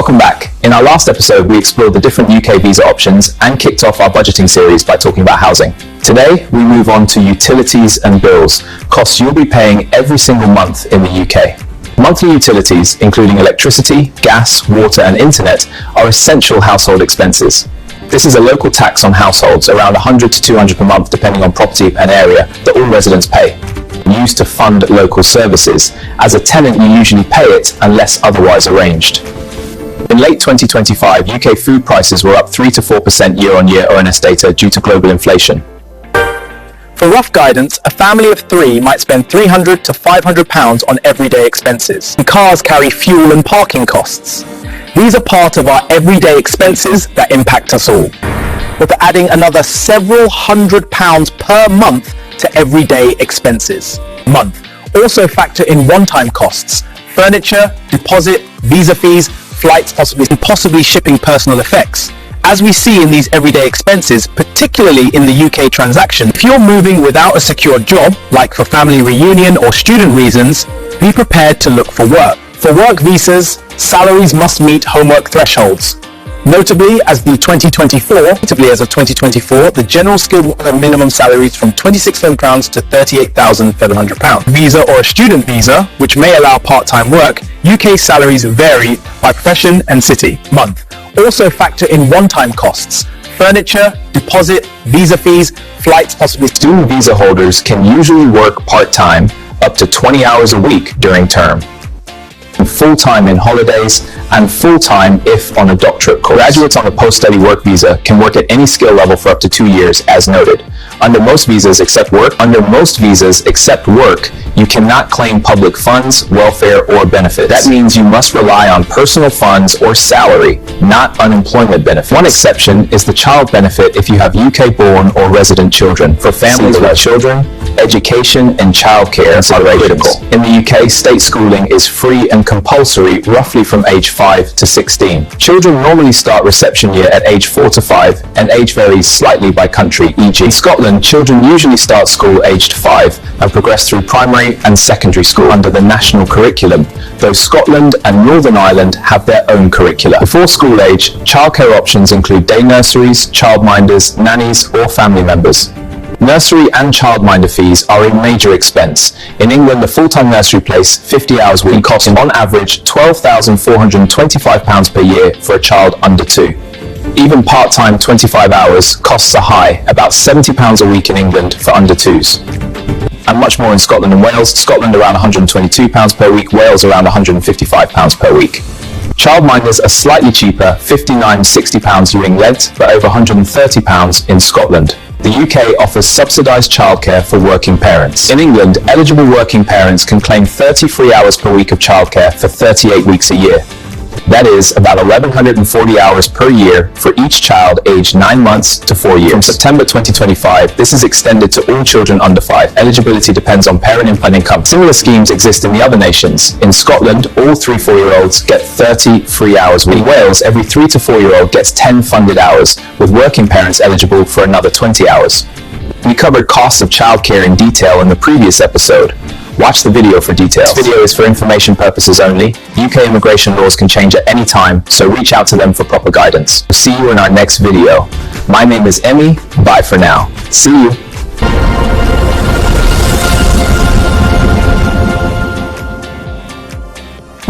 Welcome back. In our last episode, we explored the different UK visa options and kicked off our budgeting series by talking about housing. Today, we move on to utilities and bills, costs you'll be paying every single month in the UK. Monthly utilities, including electricity, gas, water and internet, are essential household expenses. This is a local tax on households, around £100 to £200 per month depending on property and area, that all residents pay. Used to fund local services. As a tenant, you usually pay it unless otherwise arranged. In late 2025, UK food prices were up 3 to 4% year-on-year ONS data due to global inflation. For rough guidance, a family of 3 might spend £300 to £500 on everyday expenses. And cars carry fuel and parking costs. These are part of our everyday expenses that impact us all. With adding another several £100s per month to everyday expenses. Also factor in one-time costs, furniture, deposit, visa fees, flights, possibly shipping personal effects. As we see in these everyday expenses, particularly in the UK transaction, if you're moving without a secure job, like for family reunion or student reasons, be prepared to look for work. For work visas, salaries must meet homework thresholds. Notably, as of 2024, the general skilled worker minimum salaries from £26,000 to £38,700. Visa or a student visa, which may allow part-time work, UK salaries vary by profession and city. Also factor in one-time costs, furniture, deposit, visa fees, flights, Student visa holders can usually work part-time, up to 20 hours a week during term. Full-time in holidays, and full-time if on a doctorate course. Graduates on a post-study work visa can work at any skill level for up to 2 years, as noted. Under most visas except work, you cannot claim public funds, welfare, or benefits. That means you must rely on personal funds or salary, not unemployment benefits. One exception is the child benefit if you have UK-born or resident children. For families with children, education and childcare are critical. In the UK, state schooling is free and compulsory roughly from age 5 to 16. Children normally start reception year at age 4 to 5, and age varies slightly by country, e.g. In Scotland, children usually start school aged 5 and progress through primary and secondary school under the national curriculum, though Scotland and Northern Ireland have their own curricula. Before school age, childcare options include day nurseries, childminders, nannies, or family members. Nursery and childminder fees are a major expense. In England, a full-time nursery place, 50 hours a week, costs on average £12,425 per year for a child under 2. Even part-time 25 hours costs are high, about £70 a week in England for under 2s. And much more in Scotland and Wales. Scotland around £122 per week, Wales around £155 per week. Childminders are slightly cheaper, £59–60 during Lent, but over £130 in Scotland. The UK offers subsidised childcare for working parents. In England, eligible working parents can claim 30 free hours per week of childcare for 38 weeks a year. That is about 1,140 hours per year for each child aged 9 months to 4 years. From September 2025, this is extended to all children under 5. Eligibility depends on parent income. Similar schemes exist in the other nations. In Scotland, all 3–4-year-olds get 30 free hours. In Wales, every 3 to 4-year-old gets 10 funded hours, with working parents eligible for another 20 hours. We covered costs of childcare in detail in the previous episode. Watch the video for details. This video is for information purposes only. UK immigration laws can change at any time, so reach out to them for proper guidance. See you in our next video. My name is Emmy. Bye for now. See you.